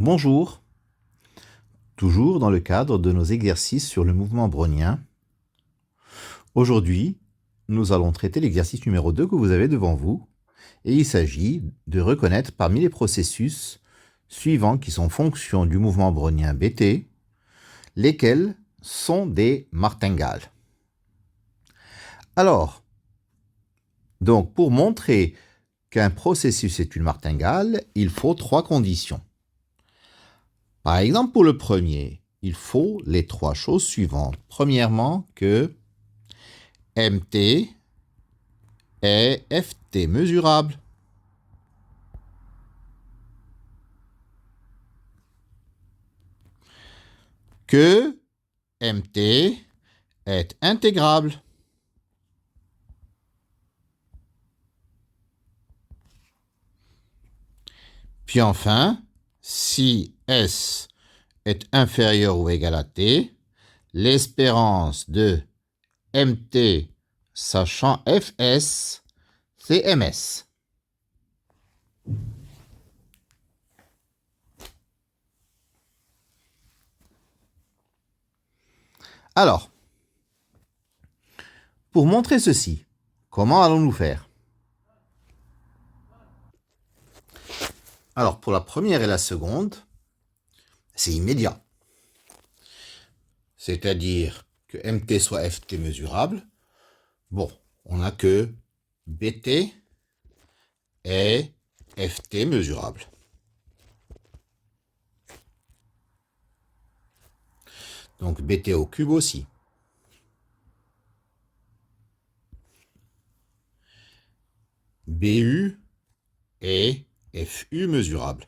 Bonjour, toujours dans le cadre de nos exercices sur le mouvement brownien. Aujourd'hui, nous allons traiter l'exercice numéro 2 que vous avez devant vous, et il s'agit de reconnaître parmi les processus suivants qui sont fonction du mouvement brownien BT, lesquels sont des martingales. Alors, donc pour montrer qu'un processus est une martingale, il faut trois conditions. Par exemple, pour le premier, il faut les trois choses suivantes. Premièrement, que MT est FT mesurable. Que MT est intégrable. Puis enfin, si S est inférieur ou égal à T, l'espérance de MT sachant Fs, c'est Ms. Alors, pour montrer ceci, comment allons-nous faire? Alors, pour la première et la seconde, c'est immédiat. C'est-à-dire que MT soit FT mesurable. Bon, on n'a que BT est FT mesurable. Donc BT au cube aussi. BU est FU mesurable.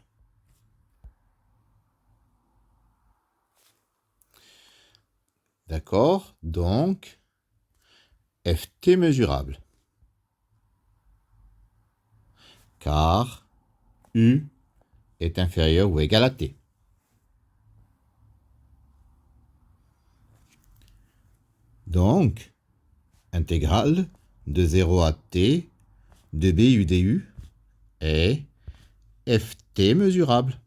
D'accord? Donc, FT mesurable. Car U est inférieur ou égal à T. Donc, intégrale de 0 à T de BU du est FT mesurable.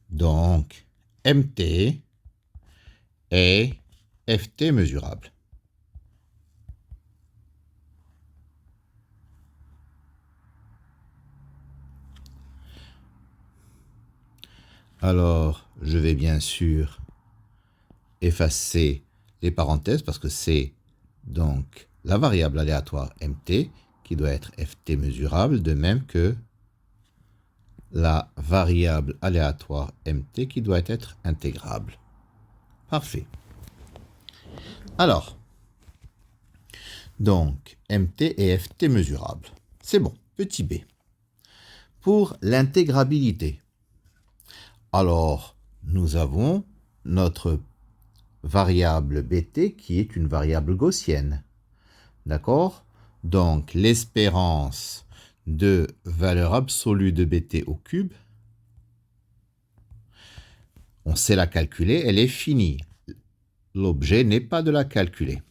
Donc, MT est FT mesurable. Alors, je vais bien sûr effacer les parenthèses parce que c'est donc la variable aléatoire MT qui doit être FT mesurable, de même que la variable aléatoire MT qui doit être intégrable. Parfait. Alors, donc, MT et FT mesurables. C'est bon, petit b. Pour l'intégrabilité, alors, nous avons notre variable BT qui est une variable gaussienne. D'accord? Donc, l'espérance de valeur absolue de BT au cube, on sait la calculer, elle est finie. L'objet n'est pas de la calculer.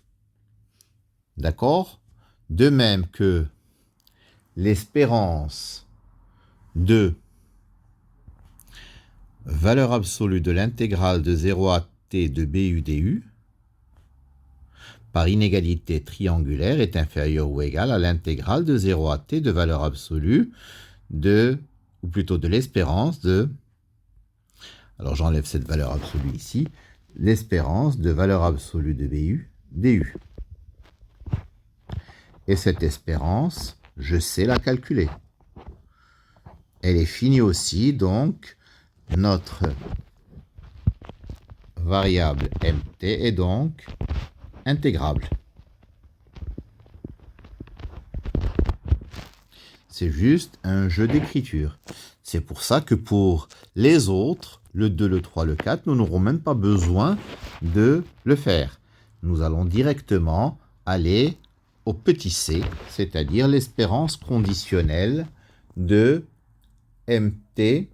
D'accord? De même que l'espérance de valeur absolue de l'intégrale de 0 à t de BU du par inégalité triangulaire est inférieure ou égale à l'intégrale de 0 à t de valeur absolue de, ou plutôt de l'espérance de, alors j'enlève cette valeur absolue ici, l'espérance de valeur absolue de BU du. Et cette espérance, je sais la calculer. Elle est finie aussi, donc notre variable MT est donc intégrable. C'est juste un jeu d'écriture. C'est pour ça que pour les autres, le 2, le 3, le 4, nous n'aurons même pas besoin de le faire. Nous allons directement aller au petit c, c'est-à-dire l'espérance conditionnelle de MT,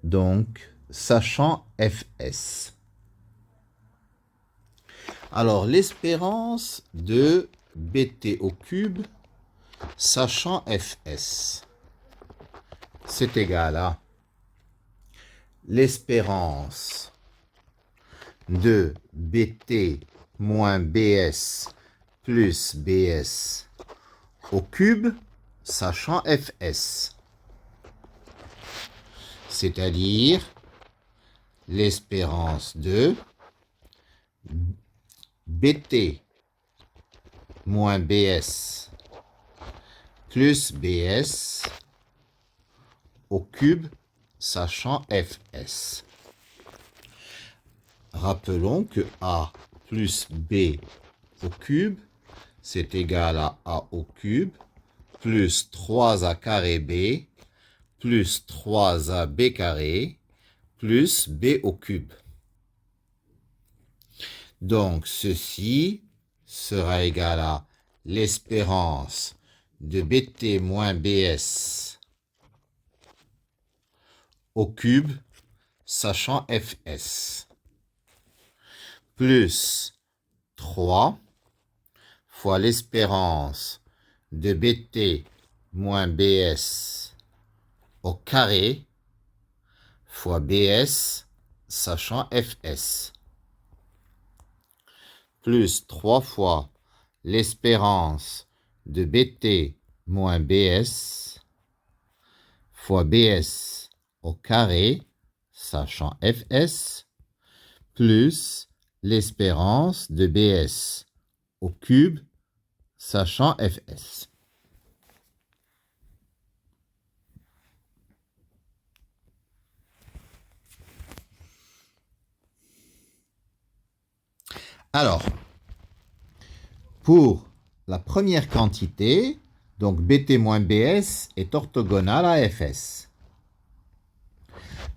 donc sachant Fs. Alors, l'espérance de BT au cube, sachant fs, c'est égal à l'espérance de bt moins bs plus bs au cube, sachant fs. C'est-à-dire l'espérance de bt moins bs plus bs au cube, sachant fs. Rappelons que a plus b au cube, c'est égal à a au cube plus 3a carré b plus 3ab carré plus b au cube. Donc, ceci sera égal à l'espérance de bt moins bs au cube, sachant fs, plus 3 fois l'espérance de bt moins bs au carré fois bs, sachant fs, plus 3 fois l'espérance de bt moins bs fois bs au carré, sachant fs, plus l'espérance de bs au cube, sachant fs. Alors, pour la première quantité, donc bt moins bs est orthogonal à fs.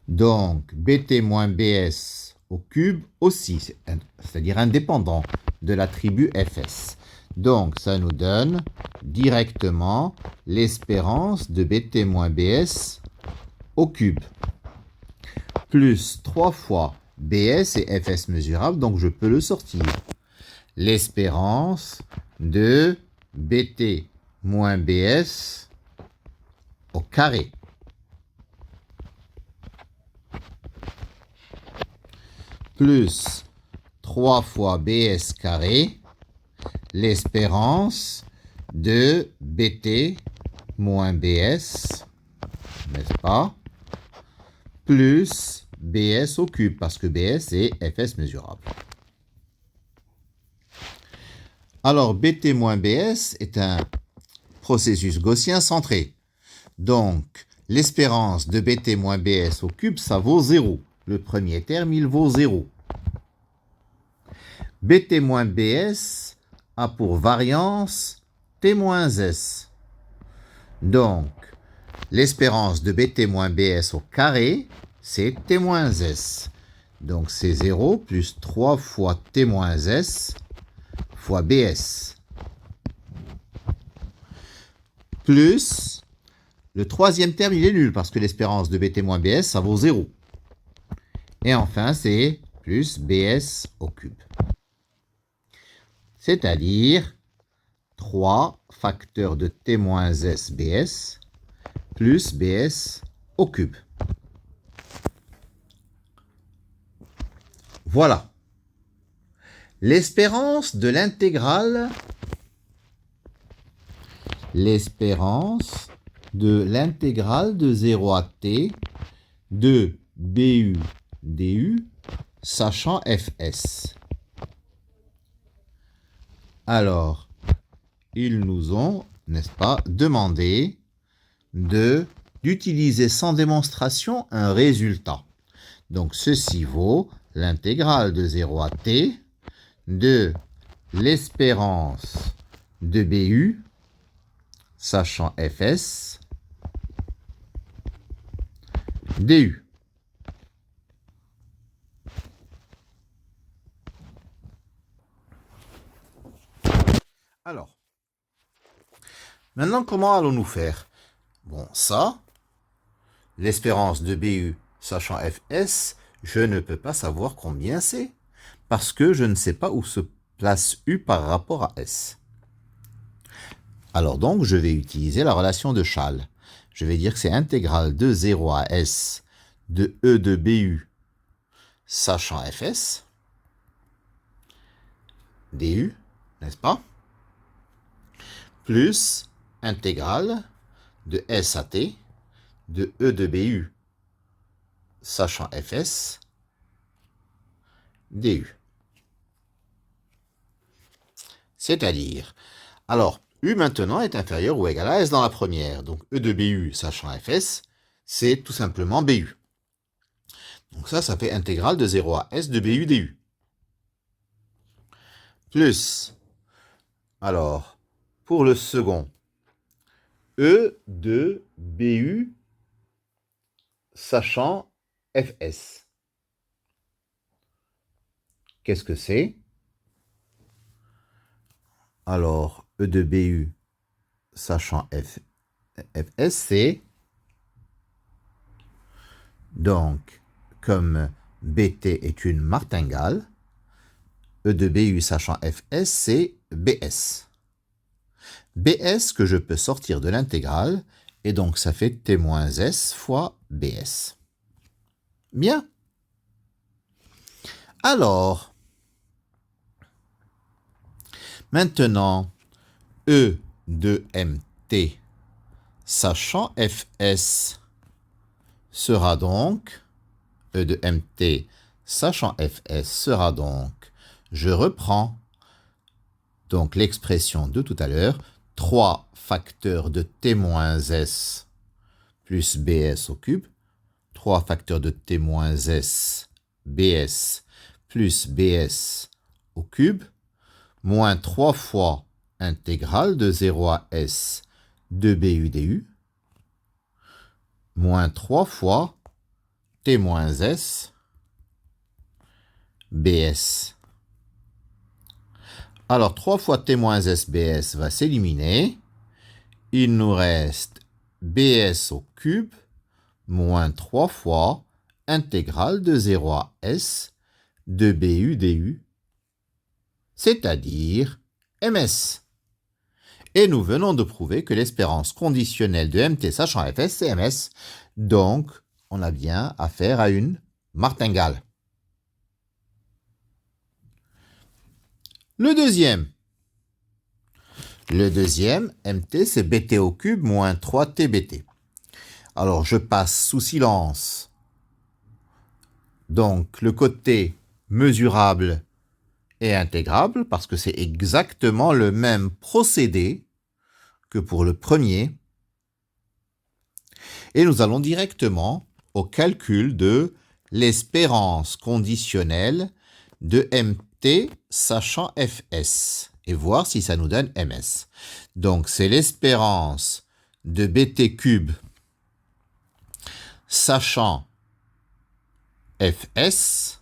Donc, bt moins bs au cube aussi, c'est-à-dire indépendant de l'attribut fs. Donc, ça nous donne directement l'espérance de bt moins bs au cube, plus 3 fois bs et fs mesurable, donc je peux le sortir. L'espérance de bt moins bs au carré, plus 3 fois bs carré, l'espérance de bt moins bs, n'est-ce pas, plus bs au cube, parce que bs est fs mesurable. Alors, bt moins bs est un processus gaussien centré. Donc, l'espérance de bt moins bs au cube, ça vaut 0. Le premier terme, il vaut 0. bt moins bs a pour variance t moins s. Donc, l'espérance de bt moins bs au carré, c'est t moins s. Donc, c'est 0 plus 3 fois t moins s fois bs. Plus, le troisième terme, il est nul parce que l'espérance de bt moins bs, ça vaut 0. Et enfin, c'est plus bs au cube. C'est-à-dire 3 facteurs de t moins s bs plus bs au cube. Voilà. L'espérance de l'intégrale de 0 à t de bu du, sachant fs. Alors, ils nous ont, n'est-ce pas, demandé d'utiliser sans démonstration un résultat. Donc, ceci vaut l'intégrale de 0 à t de l'espérance de bu, sachant fs, du. Alors, maintenant, comment allons-nous faire? Bon, ça, l'espérance de bu, sachant fs, je ne peux pas savoir combien c'est, parce que je ne sais pas où se place u par rapport à s. Alors donc, je vais utiliser la relation de Schall. Je vais dire que c'est intégrale de 0 à S de E de BU sachant Fs, du, n'est-ce pas? Plus intégrale de S à T de E de BU sachant Fs, du. C'est-à-dire, alors, U maintenant est inférieur ou égal à S dans la première. Donc E de BU sachant Fs, c'est tout simplement BU. Donc ça fait intégrale de 0 à S de BU du. Plus, alors, pour le second, E de BU sachant Fs. Qu'est-ce que c'est? Alors, E de BU sachant Fs, c'est donc, comme BT est une martingale, E de BU sachant Fs, c'est Bs. Bs que je peux sortir de l'intégrale, et donc ça fait T-S fois Bs. Bien. Alors, maintenant, E de Mt sachant Fs sera donc, E de Mt sachant Fs sera donc, je reprends donc l'expression de tout à l'heure, 3 facteurs de T-S plus Bs au cube, 3 facteurs de T-S Bs plus Bs au cube, moins 3 fois intégrale de 0 à S de BU du, moins 3 fois T-S Bs. Alors 3 fois T-S Bs va s'éliminer. Il nous reste Bs au cube moins 3 fois intégrale de 0 à S de BU du, c'est-à-dire Ms. Et nous venons de prouver que l'espérance conditionnelle de Mt sachant Fs, c'est Ms. Donc, on a bien affaire à une martingale. Le deuxième, Mt, c'est Bt au cube moins 3TBT. Alors, je passe sous silence. Donc, le côté mesurable et intégrable, parce que c'est exactement le même procédé que pour le premier. Et nous allons directement au calcul de l'espérance conditionnelle de Mt sachant Fs et voir si ça nous donne Ms. Donc, c'est l'espérance de Bt cube sachant Fs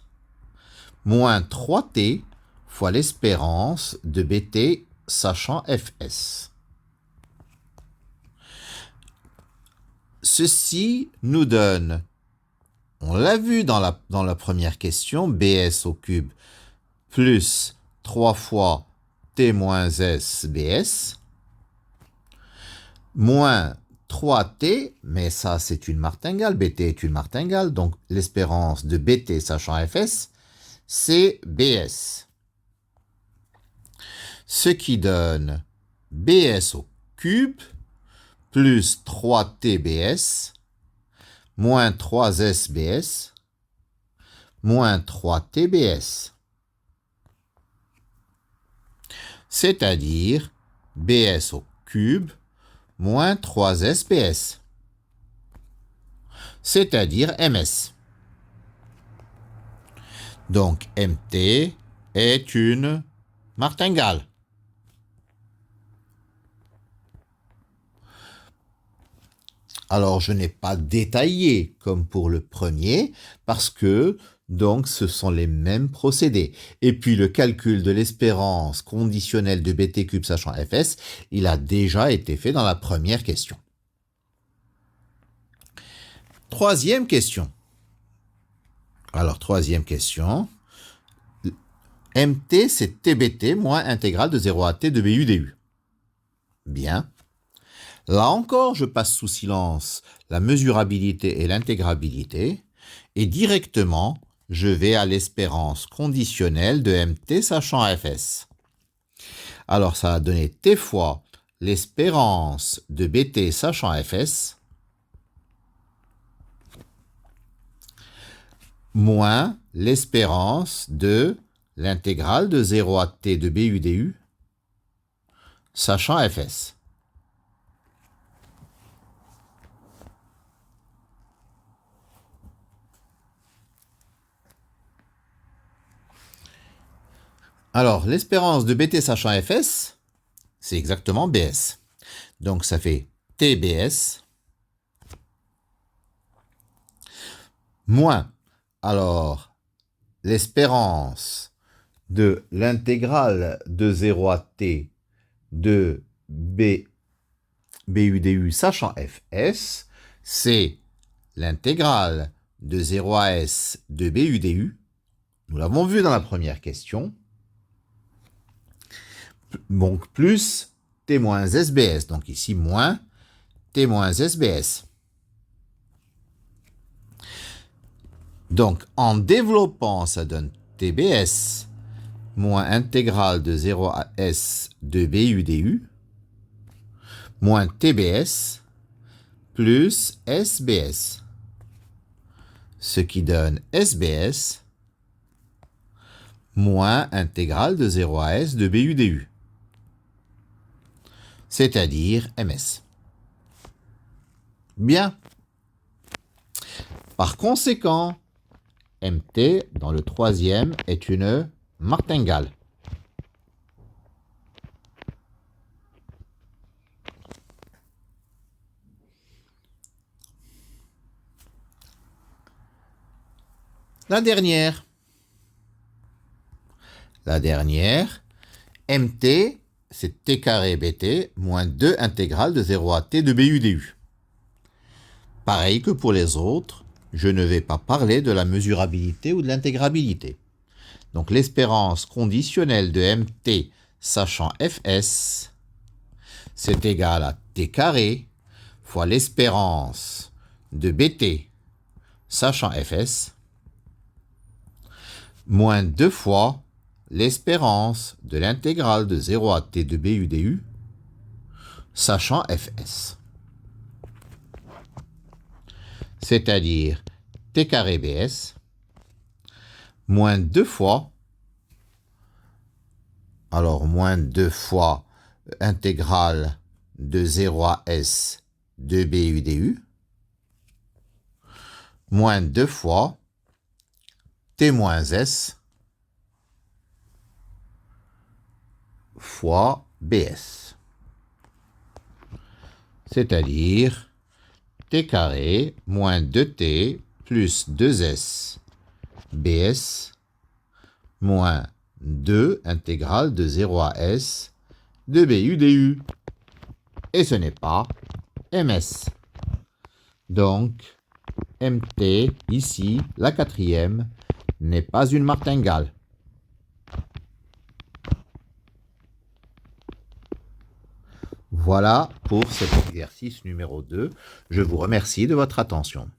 moins 3t fois l'espérance de Bt sachant Fs. Ceci nous donne, on l'a vu dans la première question, Bs au cube plus 3 fois T moins S Bs, moins 3T, mais ça c'est une martingale, Bt est une martingale, donc l'espérance de Bt sachant Fs, c'est Bs. Ce qui donne Bs au cube plus 3TBs moins 3SBs moins 3TBs. C'est-à-dire Bs au cube moins 3SBs. C'est-à-dire Ms. Donc Mt est une martingale. Alors, je n'ai pas détaillé comme pour le premier, parce que, donc, ce sont les mêmes procédés. Et puis, le calcul de l'espérance conditionnelle de Bt cube sachant Fs, il a déjà été fait dans la première question. Troisième question. Alors, troisième question. Mt, c'est Tbt moins intégrale de 0 à t de BU du. Bien. Là encore, je passe sous silence la mesurabilité et l'intégrabilité, et directement, je vais à l'espérance conditionnelle de mt sachant fs. Alors, ça va donner t fois l'espérance de bt sachant fs, moins l'espérance de l'intégrale de 0 à t de bu du, sachant fs. Alors, l'espérance de bt sachant fs, c'est exactement bs. Donc, ça fait tbs moins, alors, l'espérance de l'intégrale de 0 à t de bu du sachant fs, c'est l'intégrale de 0 à s de bu du. Nous l'avons vu dans la première question. Donc, plus t moins sbs. Donc, ici, moins t moins sbs. Donc, en développant, ça donne tbs moins intégrale de 0 à s de bu du moins tbs plus sbs. Ce qui donne sbs moins intégrale de 0 à s de bu du. C'est-à-dire ms. Bien. Par conséquent, mt, dans le troisième, est une martingale. La dernière, mt, c'est t carré bt moins 2 intégrale de 0 à t de bu du. Pareil que pour les autres, je ne vais pas parler de la mesurabilité ou de l'intégrabilité. Donc l'espérance conditionnelle de mt sachant fs, c'est égal à t carré fois l'espérance de bt sachant fs, moins 2 fois l'espérance de l'intégrale de 0 à t de bu du, sachant fs. C'est-à-dire t carré bs, moins 2 fois, alors moins 2 fois intégrale de 0 à s de bu du, moins 2 fois t moins s fois bs. C'est-à-dire t carré moins 2t plus 2s bs moins 2 intégrale de 0 à s de bu du. Et ce n'est pas ms. Donc, mt, ici, la quatrième, n'est pas une martingale. Voilà pour cet exercice numéro 2. Je vous remercie de votre attention.